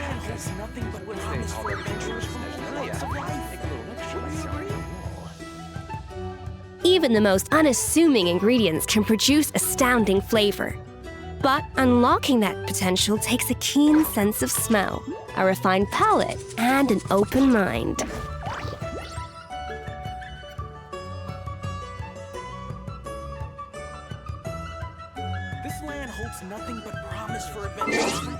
land has nothing but promise for adventures from all walks of life. Even the most unassuming ingredients can produce astounding flavor. But unlocking that potential takes a keen sense of smell, a refined palate, and an open mind. This land holds nothing but promise for adventures from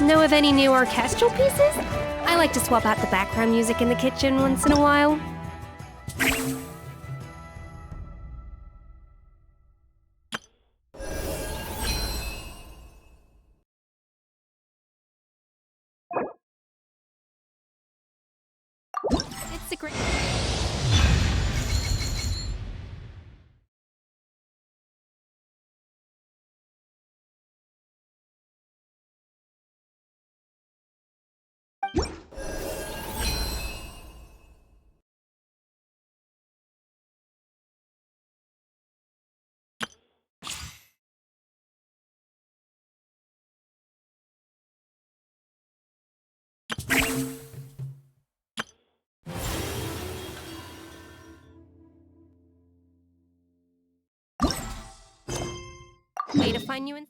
Know of any new orchestral pieces? I like to swap out the background music in the kitchen once in a while. It's a great... Way to find you in...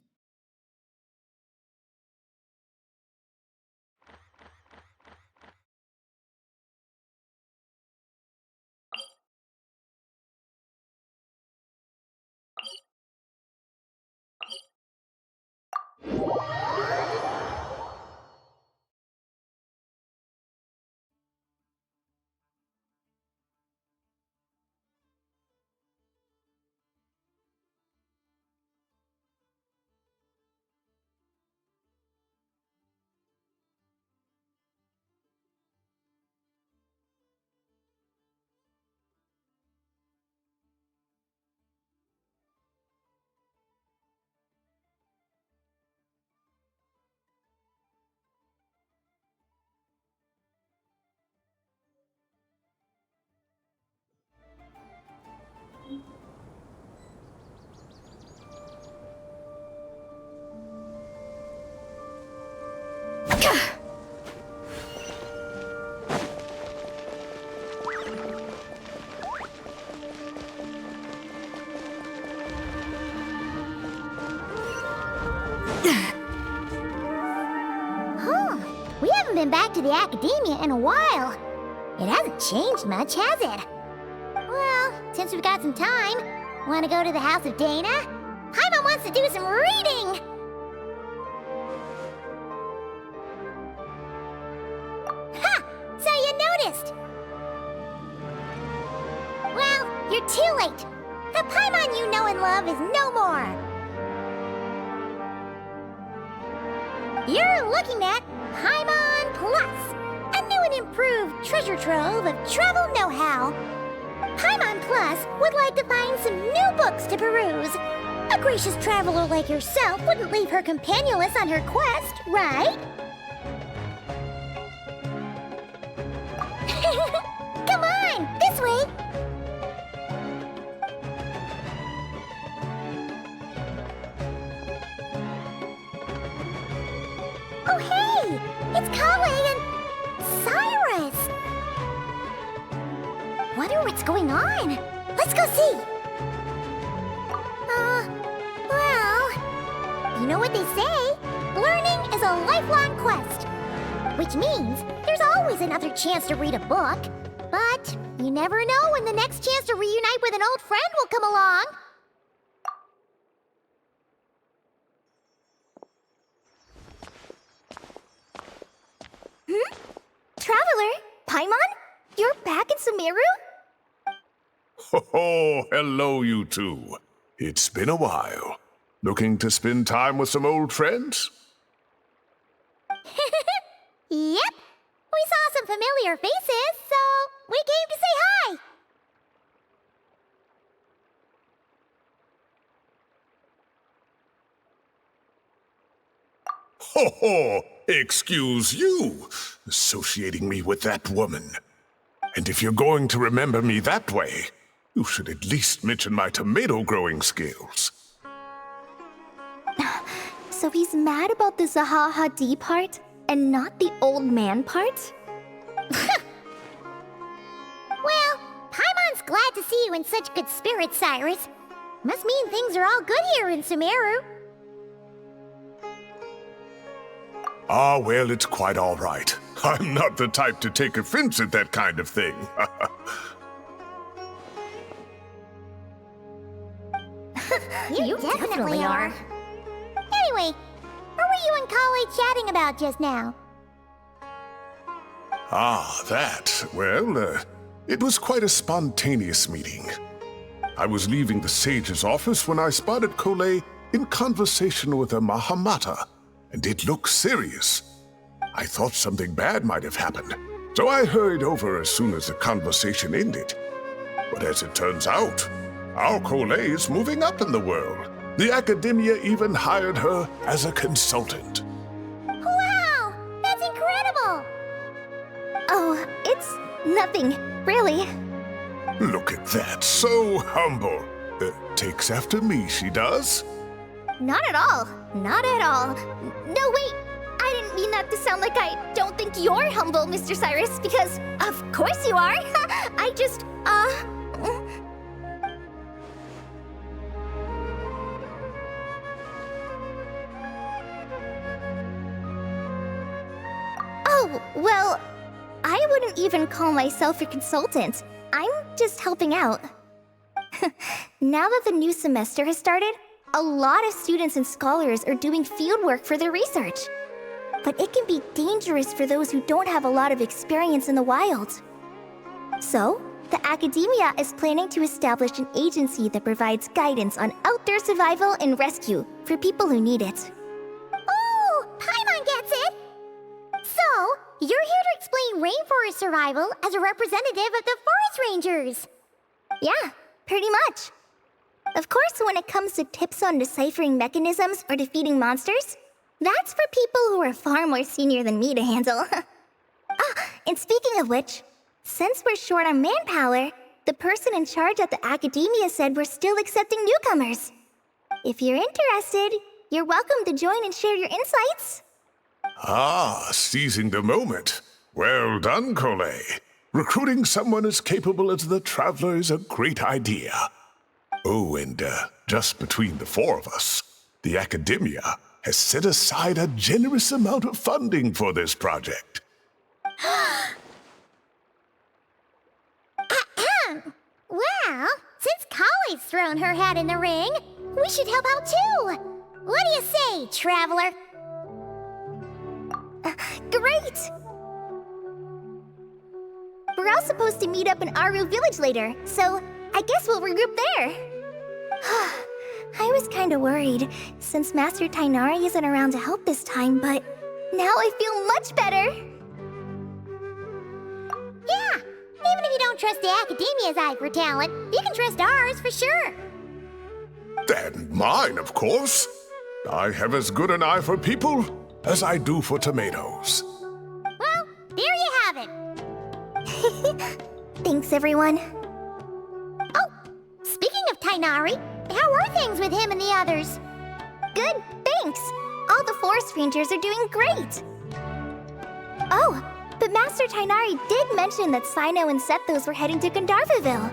We haven't been back to the academia in a while. It hasn't changed much, has it? Well, since we've got some time, want to go to the house of Dana? Paimon wants to do some reading! Ha! So you noticed! Well, you're too late. The Paimon you know and love is no more. You're looking at Paimon Plus, a new and improved treasure trove of travel know-how. Paimon Plus would like to find some new books to peruse. A gracious traveler like yourself wouldn't leave her companionless on her quest, right? Come on, this way! Oh, hey! It's Kale and Cyrus! Wonder what's going on. Let's go see! Well... You know what they say? Learning is a lifelong quest. Which means there's always another chance to read a book. But you never know when the next chance to reunite with an old friend will come along. Traveler, Paimon? You're back in Sumeru? Ho ho, hello you two. It's been a while. Looking to spend time with some old friends? Yep. We saw some familiar faces, so we came to say hi. Ho ho! Excuse you, associating me with that woman. And if you're going to remember me that way, you should at least mention my tomato growing skills. So he's mad about the Zaha Hadid part and not the old man part? Well, Paimon's glad to see you in such good spirits, Cyrus. Must mean things are all good here in Sumeru. Ah, well, it's quite all right. I'm not the type to take offense at that kind of thing. You definitely are. Anyway, what were you and Kale chatting about just now? Ah, that. Well, it was quite a spontaneous meeting. I was leaving the sage's office when I spotted Kole in conversation with a Mahamata, and it looked serious. I thought something bad might have happened, so I hurried over as soon as the conversation ended. But as it turns out, our Kole is moving up in the world. The academia even hired her as a consultant. Wow! That's incredible! Oh, it's nothing, really. Look at that, so humble. Takes after me, she does. Not at all. Not at all. No, wait! I didn't mean that to sound like I don't think you're humble, Mr. Cyrus, because of course you are. I just, Oh, well, I wouldn't even call myself a consultant. I'm just helping out. Now that the new semester has started, a lot of students and scholars are doing fieldwork for their research. But it can be dangerous for those who don't have a lot of experience in the wild. So, the academia is planning to establish an agency that provides guidance on outdoor survival and rescue for people who need it. Oh, Paimon gets it! So, you're here to explain rainforest survival as a representative of the forest rangers. Yeah, pretty much. Of course, when it comes to tips on deciphering mechanisms or defeating monsters, that's for people who are far more senior than me to handle. And speaking of which, since we're short on manpower, the person in charge at the academia said we're still accepting newcomers. If you're interested, you're welcome to join and share your insights. Ah, seizing the moment. Well done, Kole. Recruiting someone as capable as the Traveler is a great idea. Oh, and just between the four of us, the academia has set aside a generous amount of funding for this project. Well, since Kale's thrown her hat in the ring, we should help out too. What do you say, Traveler? Great! We're all supposed to meet up in Aru Village later, so I guess we'll regroup there. I was kinda worried, since Master Tainari isn't around to help this time, but now I feel much better. Yeah, even if you don't trust the Academia's eye for talent, you can trust ours for sure. And mine, of course. I have as good an eye for people as I do for tomatoes. Well, there you have it. Thanks, everyone. Oh, speaking of Tainari, how are things with him and the others? Good, thanks. All the forest rangers are doing great. Oh, but Master Tainari did mention that Sino and Sethos were heading to Gandharvaville.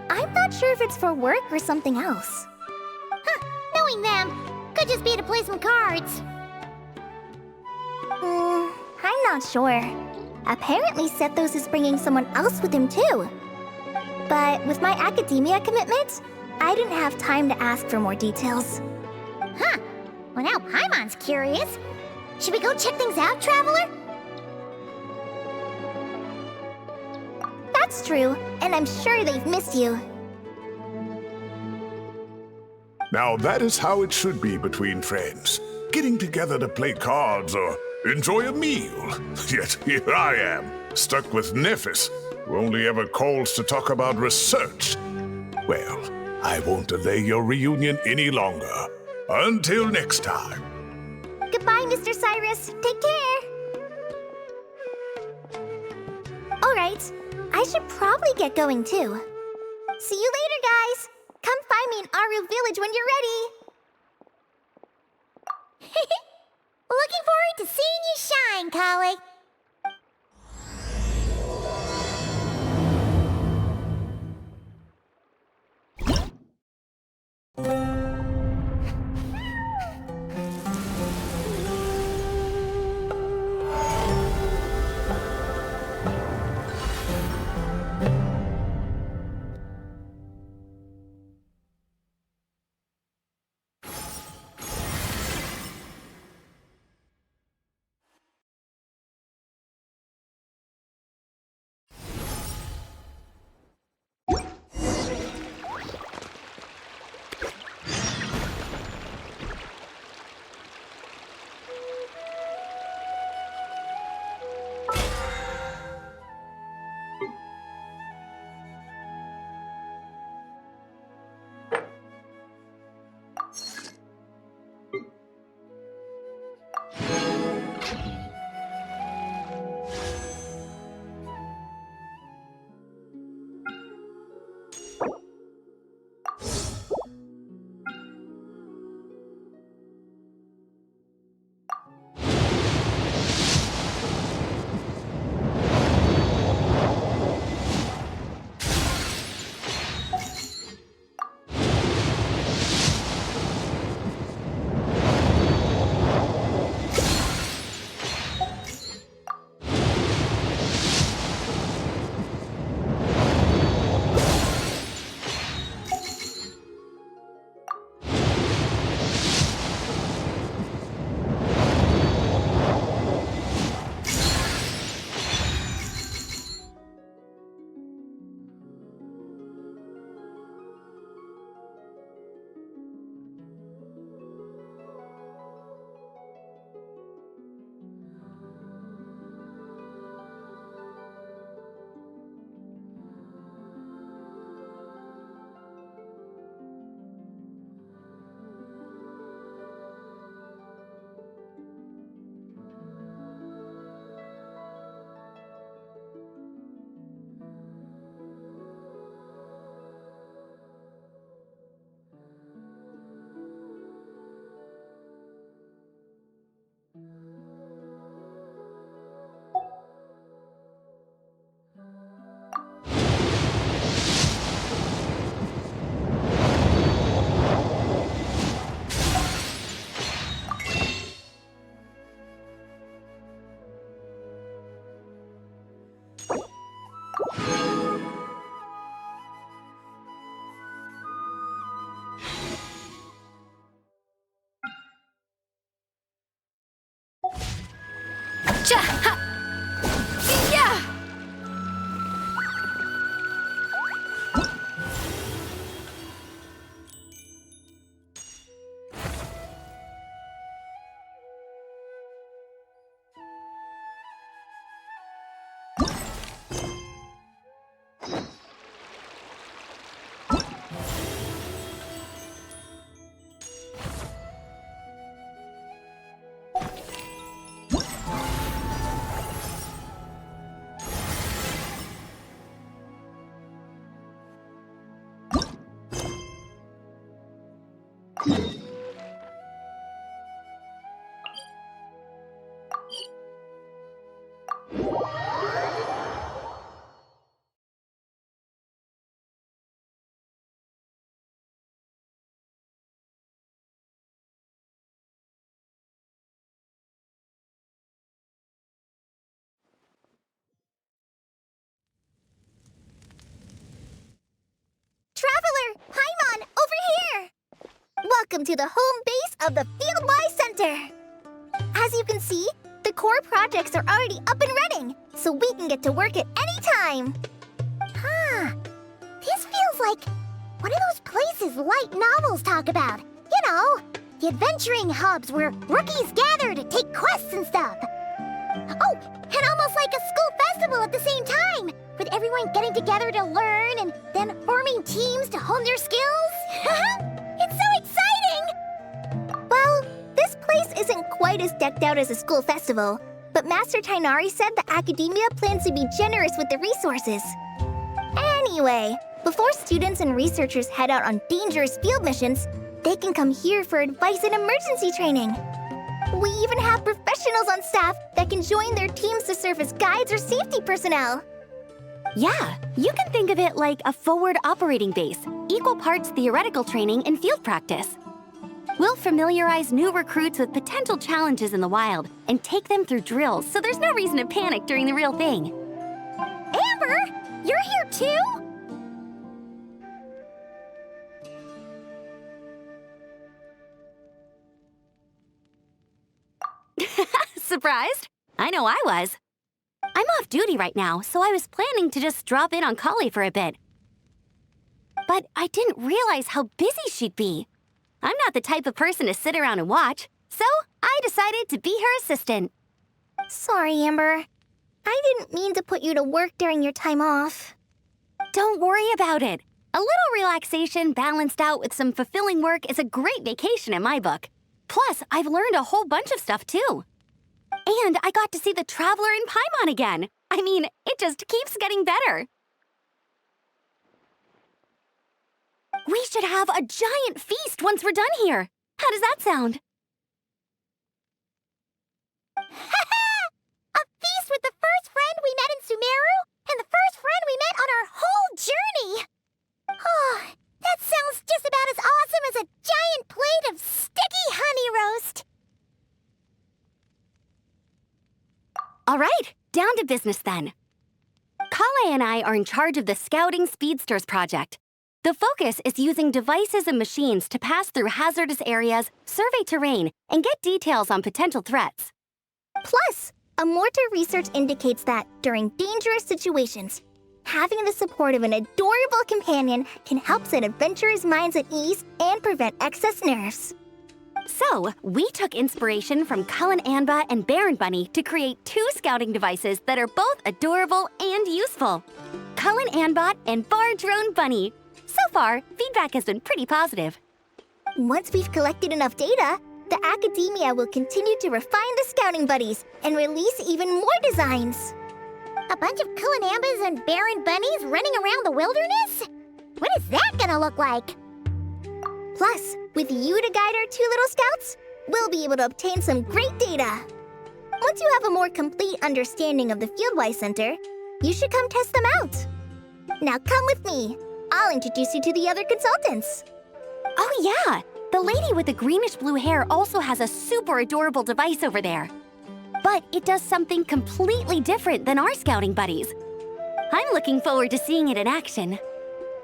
I'm not sure if it's for work or something else. Knowing them, could just be to play some cards. I'm not sure. Apparently Sethos is bringing someone else with him too. But with my academia commitment, I didn't have time to ask for more details. Well, now Paimon's curious. Should we go check things out, Traveler? That's true, and I'm sure they've missed you. Now that is how it should be between friends. Getting together to play cards or enjoy a meal. Yet here I am, stuck with Nephis, who only ever calls to talk about research. Well, I won't delay your reunion any longer. Until next time. Goodbye, Mr. Cyrus. Take care. All right, I should probably get going too. See you later, guys. Come find me in Aru Village when you're ready. Looking forward to seeing you shine, colleague. Cha! Ha! Yeah! Traveler, Paimon, over here! Welcome to the home base of the Field-wise Center. As you can see, the core projects are already up and running, so we can get to work at any time. Huh. This feels like one of those places these light novels talk about. You know, the adventuring hubs where rookies gather to take quests and stuff. Oh, and almost like a school festival at the same time, with everyone getting together to learn and then forming teams to hone their skills. It's so exciting! Well, this place isn't quite as decked out as a school festival, but Master Tainari said the Academia plans to be generous with the resources. Anyway, before students and researchers head out on dangerous field missions, they can come here for advice and emergency training. We even have professionals on staff that can join their teams to serve as guides or safety personnel. Yeah, you can think of it like a forward operating base, equal parts theoretical training and field practice. We'll familiarize new recruits with potential challenges in the wild and take them through drills so there's no reason to panic during the real thing. Amber, you're here too? Surprised? I know I was. I'm off duty right now, so I was planning to just drop in on Kali for a bit. But I didn't realize how busy she'd be. I'm not the type of person to sit around and watch, so I decided to be her assistant. Sorry, Amber. I didn't mean to put you to work during your time off. Don't worry about it. A little relaxation balanced out with some fulfilling work is a great vacation in my book. Plus, I've learned a whole bunch of stuff too. And I got to see the Traveler in Paimon again. I mean, it just keeps getting better. We should have a giant feast once we're done here. How does that sound? A feast with the first friend we met in Sumeru and the first friend we met on our whole journey. Oh, that sounds just about as awesome as a giant plate of sticky honey roast. All right, down to business then. Kale and I are in charge of the Scouting Speedsters project. The focus is using devices and machines to pass through hazardous areas, survey terrain, and get details on potential threats. Plus, Amorta research indicates that during dangerous situations, having the support of an adorable companion can help set adventurers' minds at ease and prevent excess nerves. So, we took inspiration from Cullen Anba and Baron Bunny to create 2 scouting devices that are both adorable and useful. Cullen Anbot and Bar Drone Bunny. So far, feedback has been pretty positive. Once we've collected enough data, the Academia will continue to refine the scouting buddies and release even more designs. A bunch of Kulanambas and Baron Bunnies running around the wilderness? What is that gonna look like? Plus, with you to guide our 2 little scouts, we'll be able to obtain some great data. Once you have a more complete understanding of the Fieldwise Center, you should come test them out. Now come with me. I'll introduce you to the other consultants. Oh yeah, the lady with the greenish-blue hair also has a super adorable device over there. But it does something completely different than our scouting buddies. I'm looking forward to seeing it in action.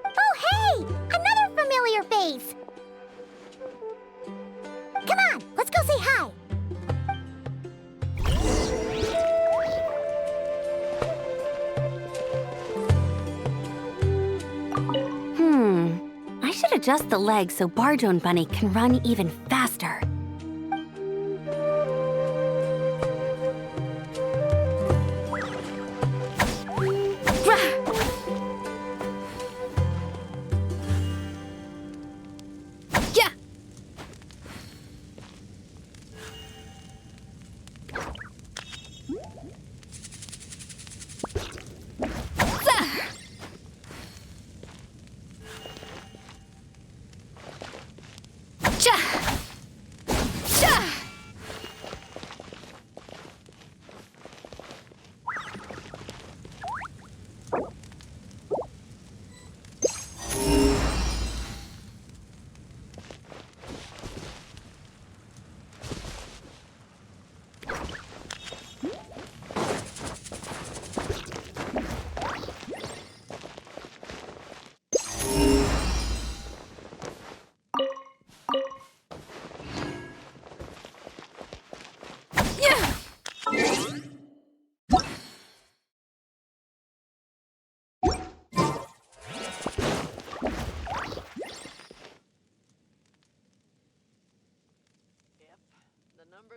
Oh, hey! Another familiar face! Come on, let's go say hi. I should adjust the legs so Bar Drone Bunny can run even faster.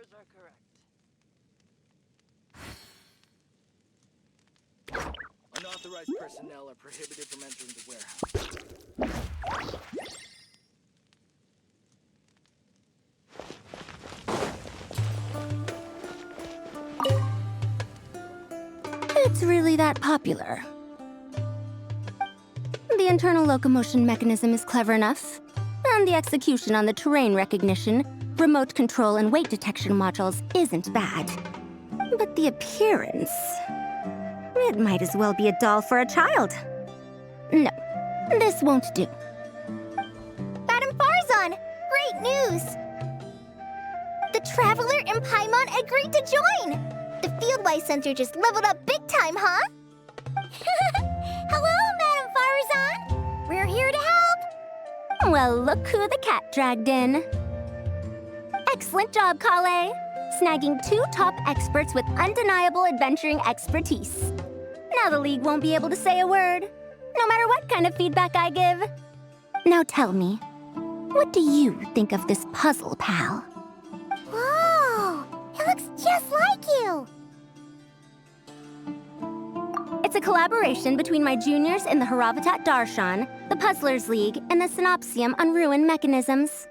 orders are correct. Unauthorized personnel are prohibited from entering the warehouse. It's really that popular. The internal locomotion mechanism is clever enough, and the execution on the terrain recognition, remote control, and weight detection modules isn't bad. But the appearance... it might as well be a doll for a child. No, this won't do. Madam Farzan, great news! The Traveler and Paimon agreed to join! The Fieldwise Center just leveled up big time, huh? Hello, Madam Farzan! We're here to help! Well, look who the cat dragged in. Excellent job, Kale. Snagging 2 top experts with undeniable adventuring expertise. Now the League won't be able to say a word, no matter what kind of feedback I give. Now tell me, what do you think of this puzzle, pal? Whoa! It looks just like you! It's a collaboration between my juniors in the Haravatat Darshan, the Puzzlers League, and the Synopsium on Ruin Mechanisms.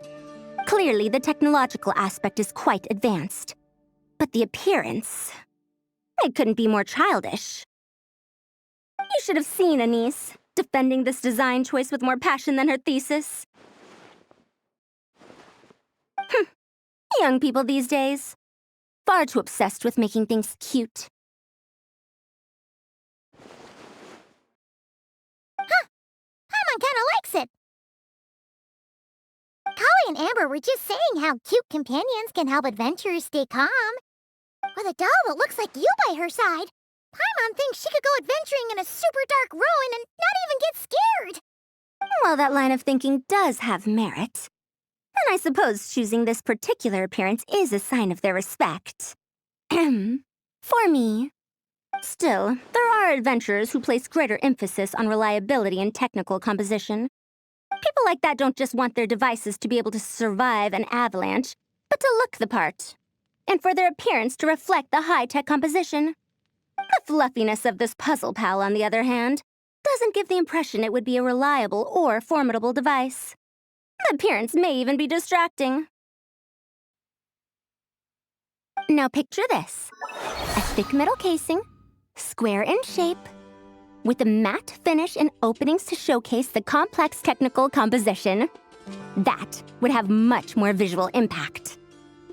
Clearly, the technological aspect is quite advanced. But the appearance... it couldn't be more childish. You should have seen Anise, defending this design choice with more passion than her thesis. Young people these days. Far too obsessed with making things cute. Paimon kinda likes it! Kali and Amber were just saying how cute companions can help adventurers stay calm. With a doll that looks like you by her side, Paimon thinks she could go adventuring in a super dark ruin and not even get scared! Well, that line of thinking does have merit. And I suppose choosing this particular appearance is a sign of their respect. For me. Still, there are adventurers who place greater emphasis on reliability and technical composition. People like that don't just want their devices to be able to survive an avalanche, but to look the part. And for their appearance to reflect the high-tech composition. The fluffiness of this puzzle pal, on the other hand, doesn't give the impression it would be a reliable or formidable device. The appearance may even be distracting. Now picture this. A thick metal casing, square in shape, with a matte finish and openings to showcase the complex technical composition. That would have much more visual impact.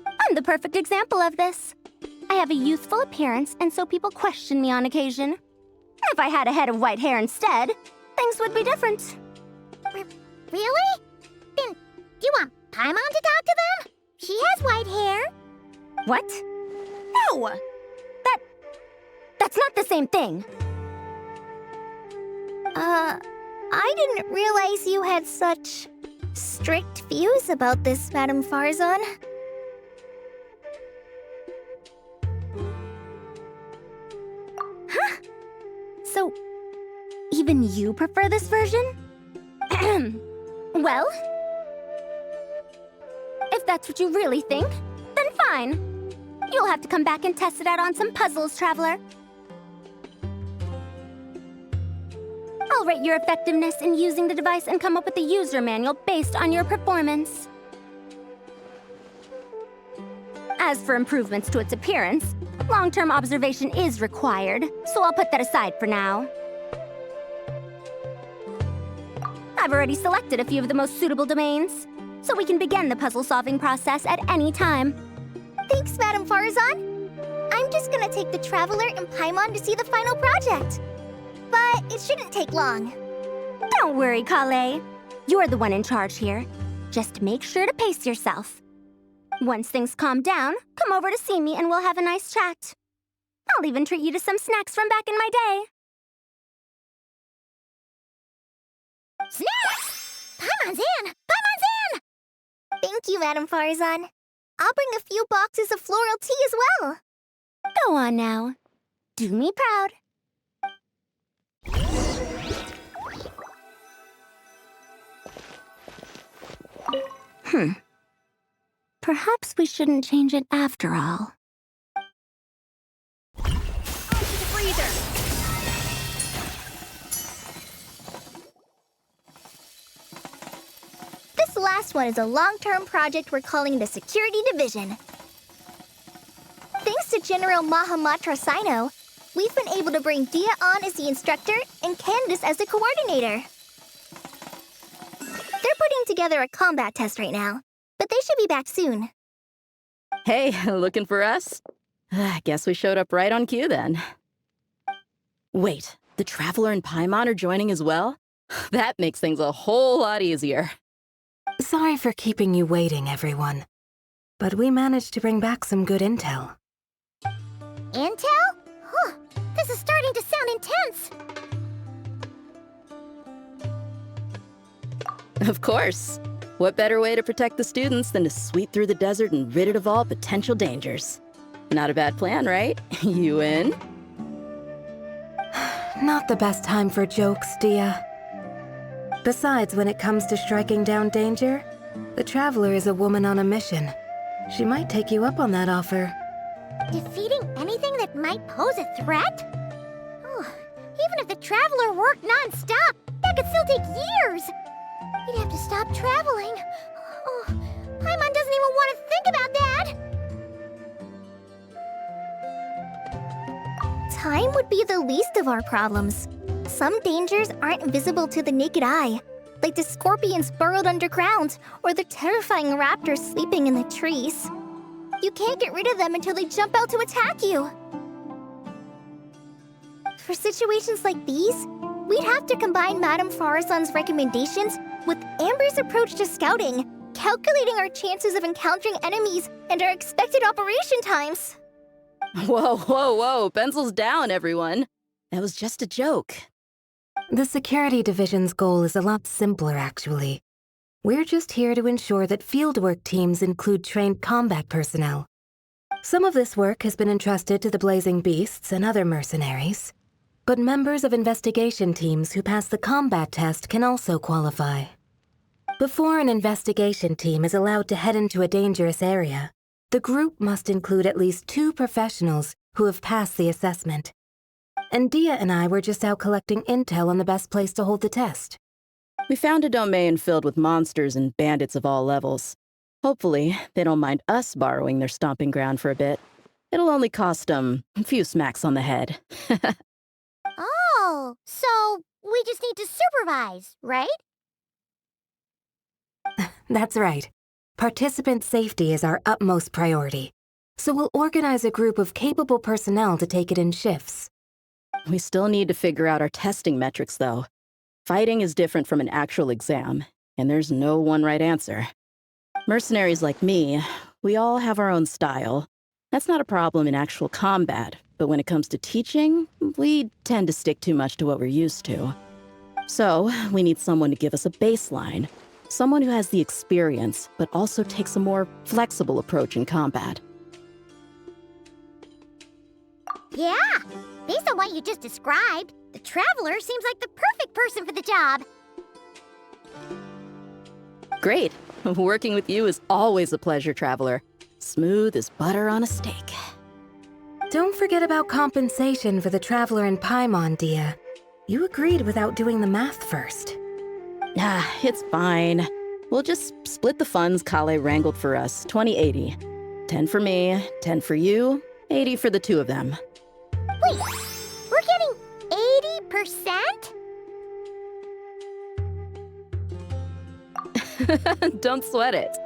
I'm the perfect example of this. I have a youthful appearance, and so people question me on occasion. If I had a head of white hair instead, things would be different. Really? Then, do you want Paimon to talk to them? She has white hair. What? No! That's not the same thing. I didn't realize you had such strict views about this, Madam Farzan. Huh? So, even you prefer this version? Well, if that's what you really think, then fine. You'll have to come back and test it out on some puzzles, Traveler. I'll rate your effectiveness in using the device and come up with a user manual based on your performance. As for improvements to its appearance, long-term observation is required, so I'll put that aside for now. I've already selected a few of the most suitable domains, so we can begin the puzzle-solving process at any time. Thanks, Madam Farzan. I'm just gonna take the Traveler and Paimon to see the final project. But it shouldn't take long. Don't worry, Kale. You're the one in charge here. Just make sure to pace yourself. Once things calm down, come over to see me and we'll have a nice chat. I'll even treat you to some snacks from back in my day. Snacks! Paimon's in! Paimon's in! Thank you, Madam Farzan. I'll bring a few boxes of floral tea as well. Go on now. Do me proud. Perhaps we shouldn't change it after all. This last one is a long-term project we're calling the Security Division. Thanks to General Mahamatra Sino, we've been able to bring Dia on as the instructor and Candace as the coordinator. They're putting together a combat test right now, but they should be back soon. Hey, looking for us? Guess we showed up right on cue then. Wait, the Traveler and Paimon are joining as well? That makes things a whole lot easier. Sorry for keeping you waiting, everyone. But we managed to bring back some good intel. Intel? Huh, this is starting to sound intense. Of course. What better way to protect the students than to sweep through the desert and rid it of all potential dangers? Not a bad plan, right? You in? Not the best time for jokes, Dia. Besides, when it comes to striking down danger, the Traveler is a woman on a mission. She might take you up on that offer. Defeating anything that might pose a threat? Oh, even if the Traveler worked non-stop, that could still take years. We'd have to stop traveling. Oh, Paimon doesn't even want to think about that. Time would be the least of our problems. Some dangers aren't visible to the naked eye, like the scorpions burrowed underground or the terrifying raptors sleeping in the trees. You can't get rid of them until they jump out to attack you. For situations like these, we'd have to combine Madame Farazan's recommendations with Amber's approach to scouting, calculating our chances of encountering enemies and our expected operation times. Whoa, whoa, whoa, pencils down, everyone. That was just a joke. The Security Division's goal is a lot simpler, actually. We're just here to ensure that fieldwork teams include trained combat personnel. Some of this work has been entrusted to the Blazing Beasts and other mercenaries, but members of investigation teams who pass the combat test can also qualify. Before an investigation team is allowed to head into a dangerous area, the group must include at least 2 professionals who have passed the assessment. And Dia and I were just out collecting intel on the best place to hold the test. We found a domain filled with monsters and bandits of all levels. Hopefully, they don't mind us borrowing their stomping ground for a bit. It'll only cost them a few smacks on the head. Oh, so we just need to supervise, right? That's right. Participant safety is our utmost priority. So we'll organize a group of capable personnel to take it in shifts. We still need to figure out our testing metrics, though. Fighting is different from an actual exam, and there's no one right answer. Mercenaries like me, we all have our own style. That's not a problem in actual combat, but when it comes to teaching, we tend to stick too much to what we're used to. So, we need someone to give us a baseline. Someone who has the experience, but also takes a more flexible approach in combat. Yeah, based on what you just described, the Traveler seems like the perfect person for the job. Great. Working with you is always a pleasure, Traveler. Smooth as butter on a steak. Don't forget about compensation for the Traveler and Paimon, Dia. You agreed without doing the math first. It's fine. We'll just split the funds Kale wrangled for us, 20-80. 10 for me, 10 for you, 80 for the 2 of them. Wait, we're getting 80%? Don't sweat it.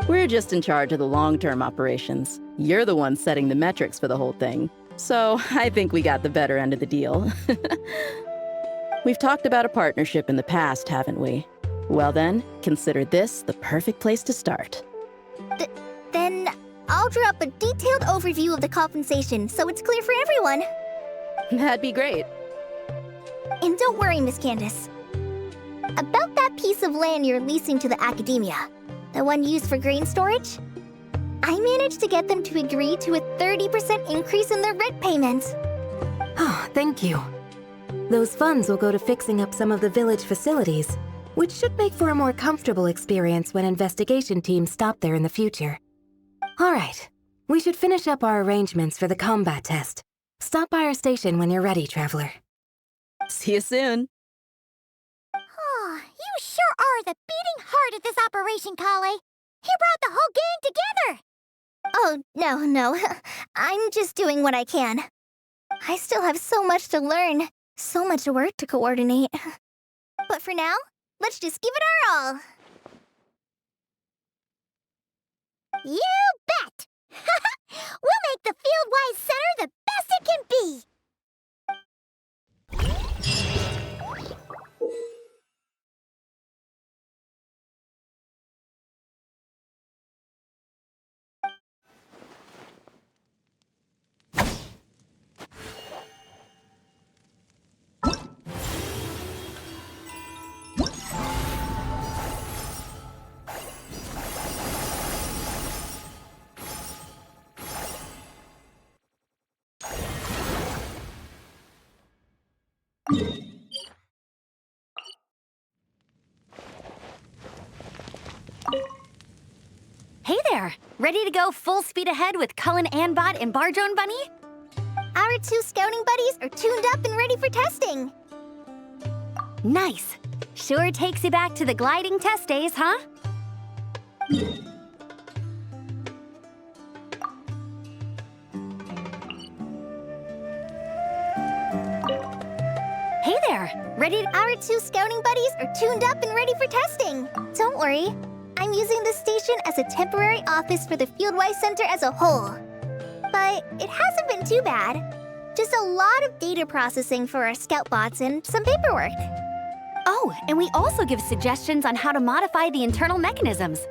We're just in charge of the long-term operations. You're the one setting the metrics for the whole thing. So I think we got the better end of the deal. We've talked about a partnership in the past, haven't we? Well then, consider this the perfect place to start. Then I'll draw up a detailed overview of the compensation so it's clear for everyone. That'd be great. And don't worry, Miss Candace. About that piece of land you're leasing to the academia, the one used for grain storage, I managed to get them to agree to a 30% increase in their rent payments. Oh, thank you. Those funds will go to fixing up some of the village facilities, which should make for a more comfortable experience when investigation teams stop there in the future. All right, we should finish up our arrangements for the combat test. Stop by our station when you're ready, Traveler. See you soon. Oh, you sure are the beating heart of this operation, Kale. You brought the whole gang together. Oh, no. I'm just doing what I can. I still have so much to learn, so much work to coordinate. But for now, let's just give it our all. You bet! We'll make the Fieldwise Center the best it can be! Hey there! Ready to go full speed ahead with Cullen Anbot and Bardrone Bunny? Our 2 scouting buddies are tuned up and ready for testing. Nice! Sure takes you back to the gliding test days, huh? Hey there! Our 2 scouting buddies are tuned up and ready for testing. Don't worry. I'm using this station as a temporary office for the Fieldwise Center as a whole. But it hasn't been too bad. Just a lot of data processing for our scout bots and some paperwork. Oh, and we also give suggestions on how to modify the internal mechanisms.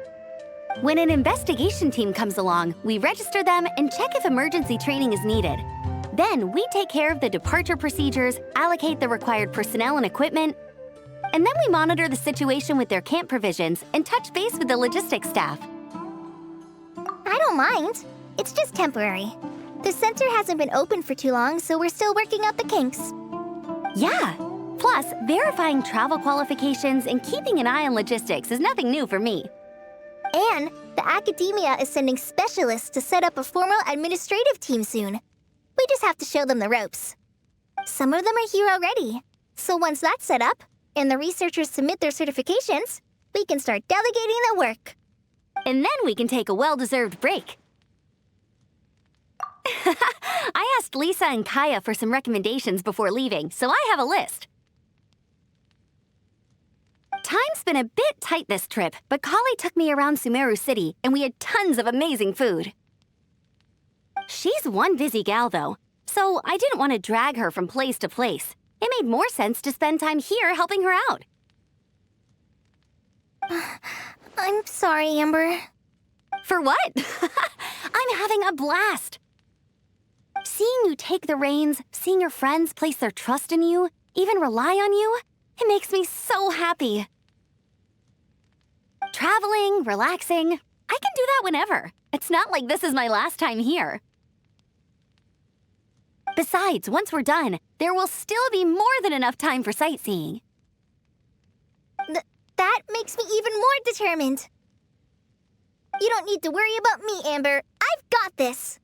When an investigation team comes along, we register them and check if emergency training is needed. Then we take care of the departure procedures, allocate the required personnel and equipment, and then we monitor the situation with their camp provisions and touch base with the logistics staff. I don't mind. It's just temporary. The center hasn't been open for too long, so we're still working out the kinks. Yeah. Plus, verifying travel qualifications and keeping an eye on logistics is nothing new for me. And the academia is sending specialists to set up a formal administrative team soon. We just have to show them the ropes. Some of them are here already. So once that's set up, and the researchers submit their certifications, we can start delegating the work. And then we can take a well-deserved break. I asked Lisa and Kaya for some recommendations before leaving, so I have a list. Time's been a bit tight this trip, but Kali took me around Sumeru City, and we had tons of amazing food. She's one busy gal, though, so I didn't want to drag her from place to place. It made more sense to spend time here helping her out. I'm sorry, Amber. For what? I'm having a blast. Seeing you take the reins, seeing your friends place their trust in you, even rely on you, it makes me so happy. Traveling, relaxing, I can do that whenever. It's not like this is my last time here. Besides, once we're done, there will still be more than enough time for sightseeing. That makes me even more determined. You don't need to worry about me, Amber. I've got this.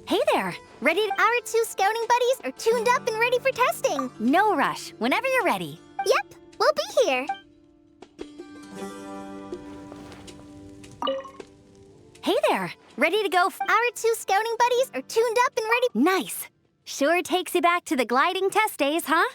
Hey there! Ready to— Our 2 scouting buddies are tuned up and ready for testing. No rush. Whenever you're ready. Yep, we'll be here. Hey there! Ready to go— Our 2 scouting buddies are tuned up and ready. Nice! Sure takes you back to the gliding test days, huh?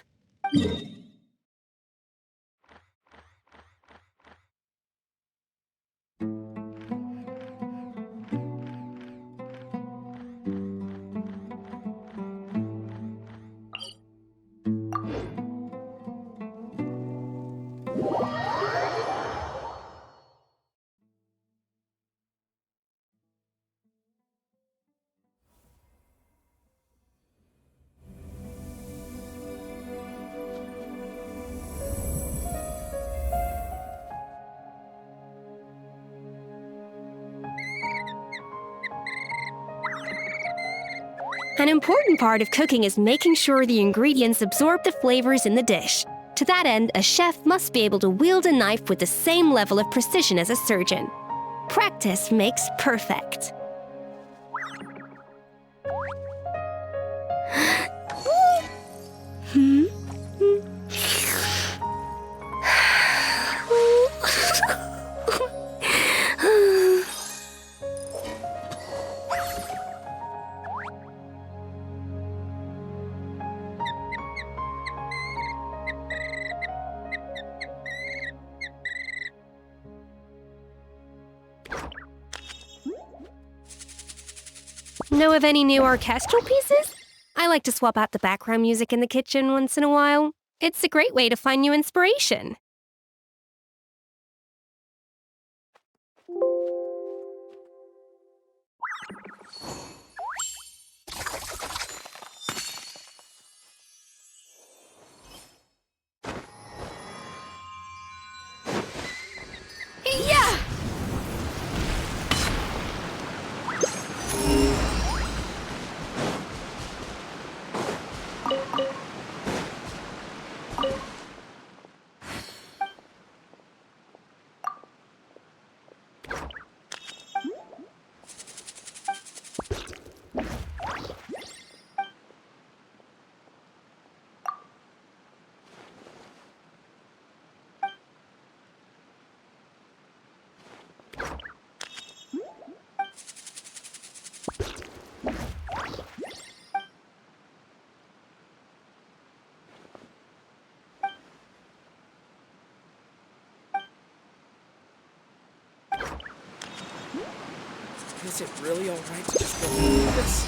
An important part of cooking is making sure the ingredients absorb the flavors in the dish. To that end, a chef must be able to wield a knife with the same level of precision as a surgeon. Practice makes perfect. Know of any new orchestral pieces? I like to swap out the background music in the kitchen once in a while. It's a great way to find new inspiration. Yeah! Is it really alright to just go like this?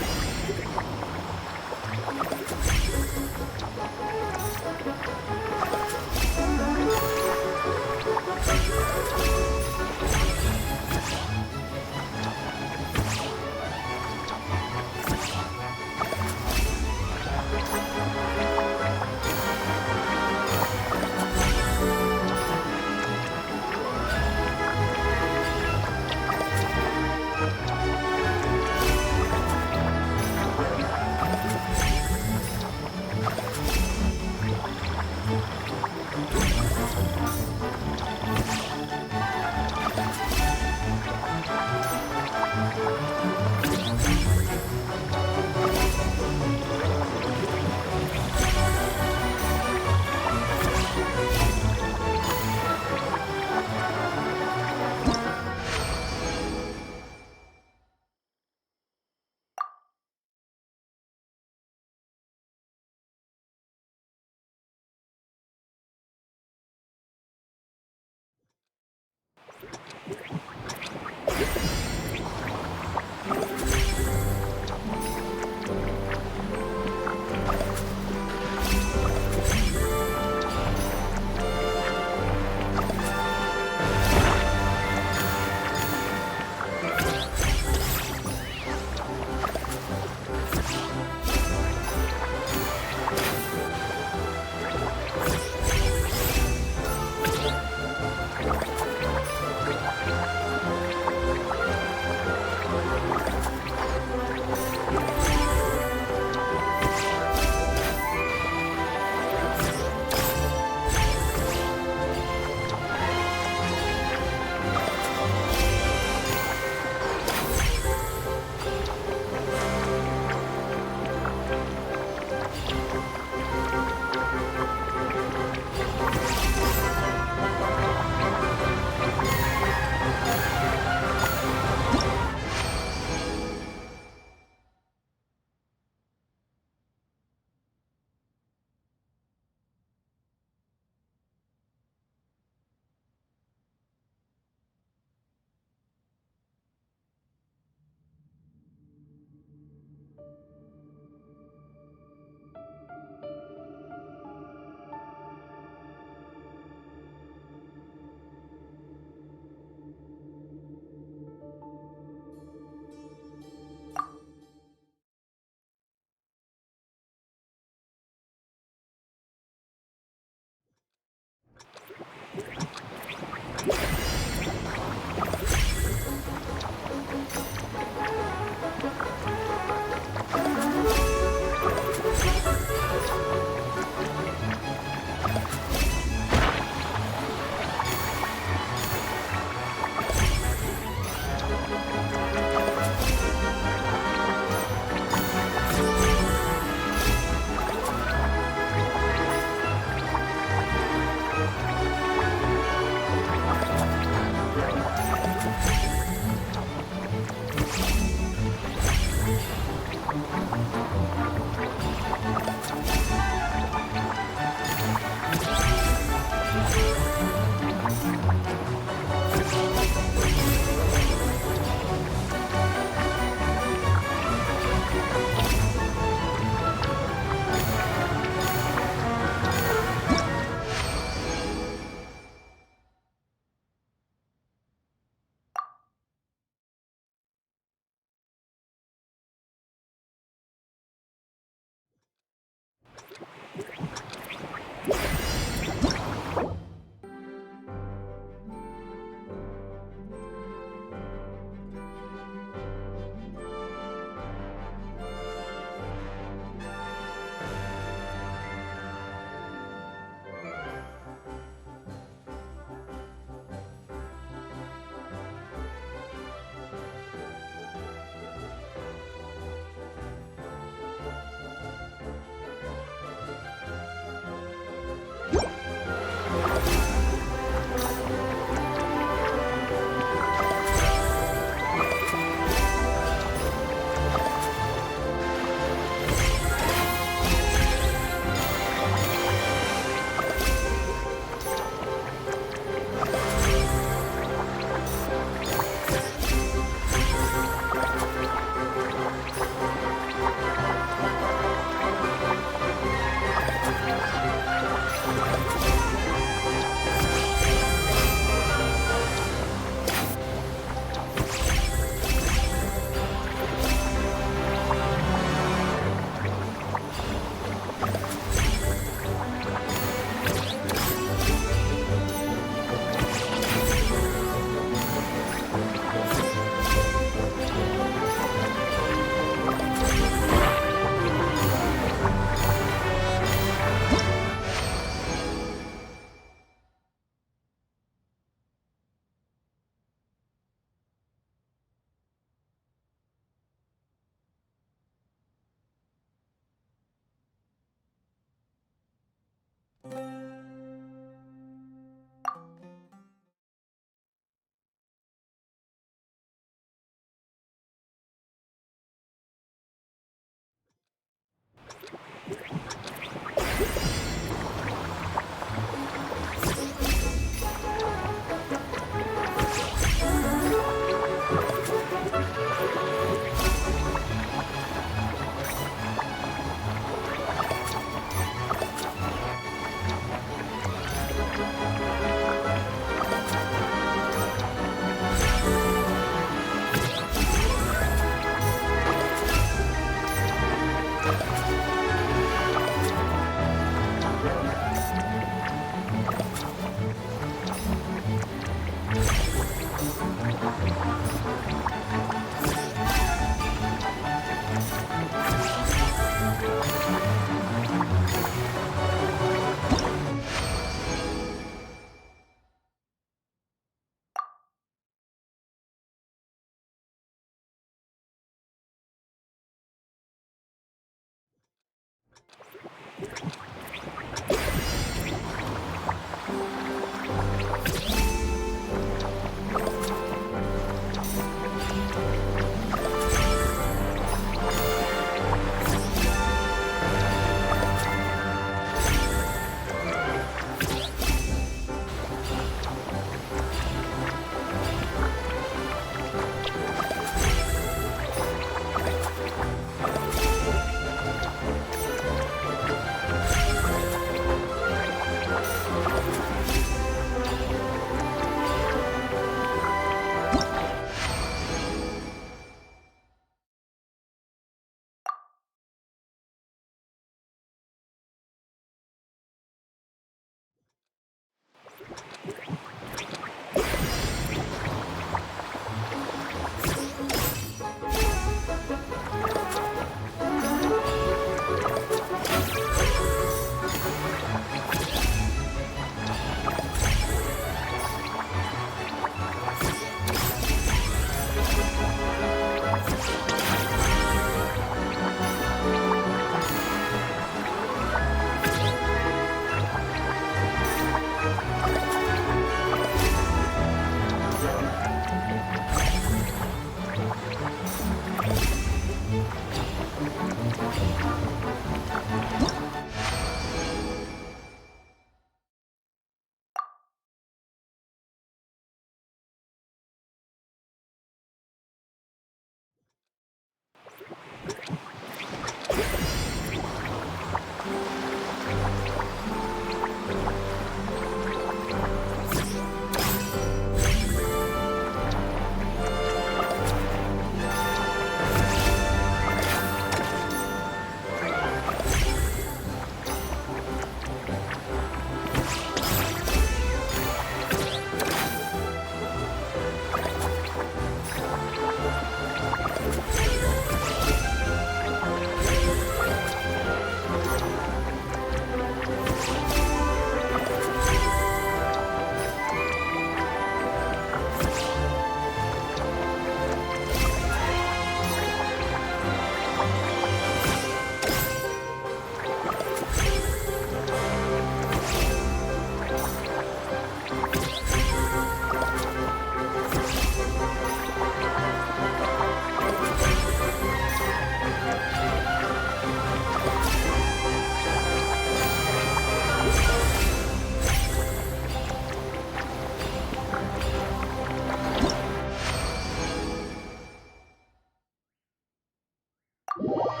Yeah.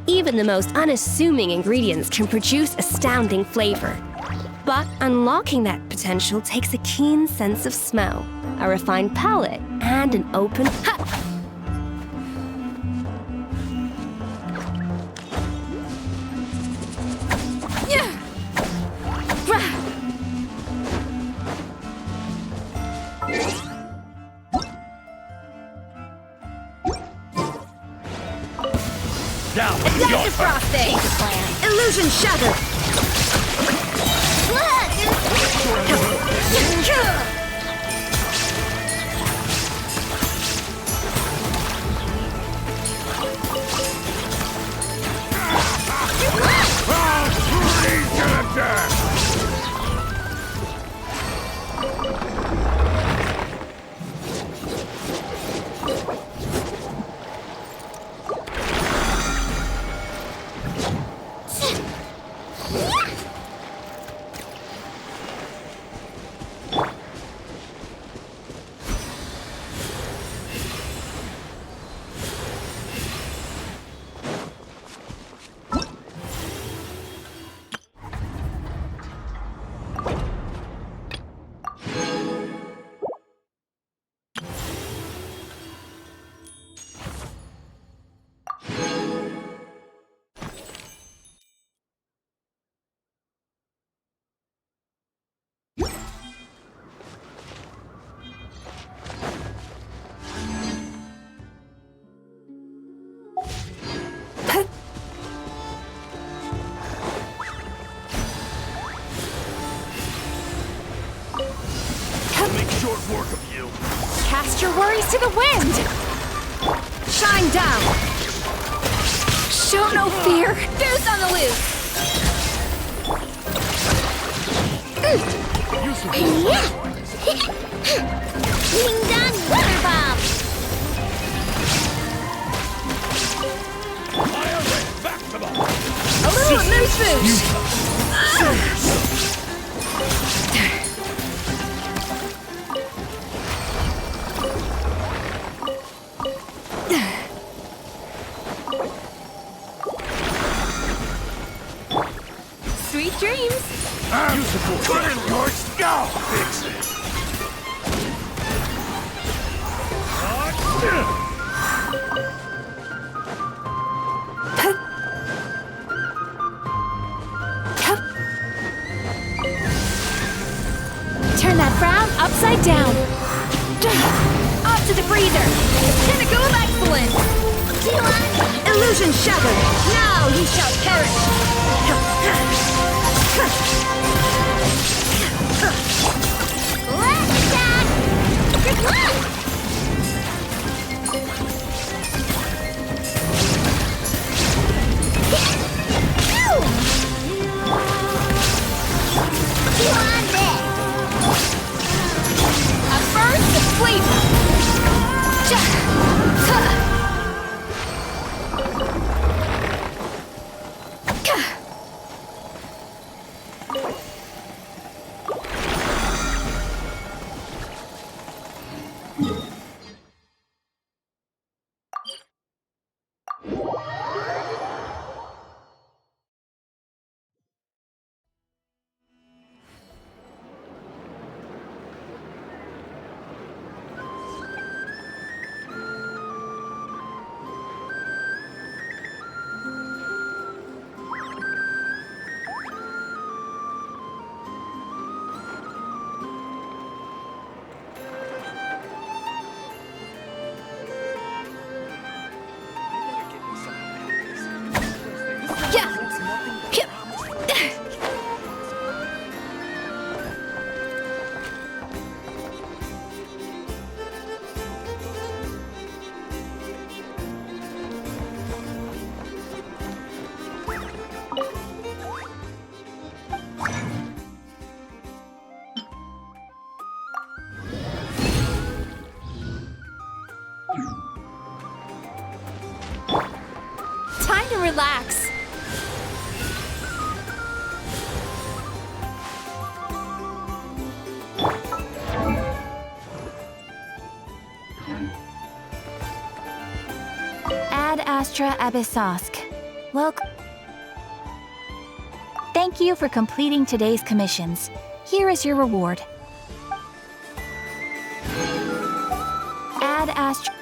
Even the most unassuming ingredients can produce astounding flavor. But unlocking that potential takes a keen sense of smell, a refined palate, and an open... Ha! Executive frosting! Illusion shattered! your worries to the wind! Shine down! Show no fear! Goose on the loose! Ding dong water bomb! A little moose boost! Sweet dreams! Good in yours! Go! Fix it! Turn that frown upside down! Off to the breather! Pinnacle of excellence! Illusion shattered! Now you shall perish! Let's attack! Good luck! You want this? A burst of flavor! Time to relax. Ad Astra Abyssosk. Welcome. Thank you for completing today's commissions. Here is your reward. Ad Astra.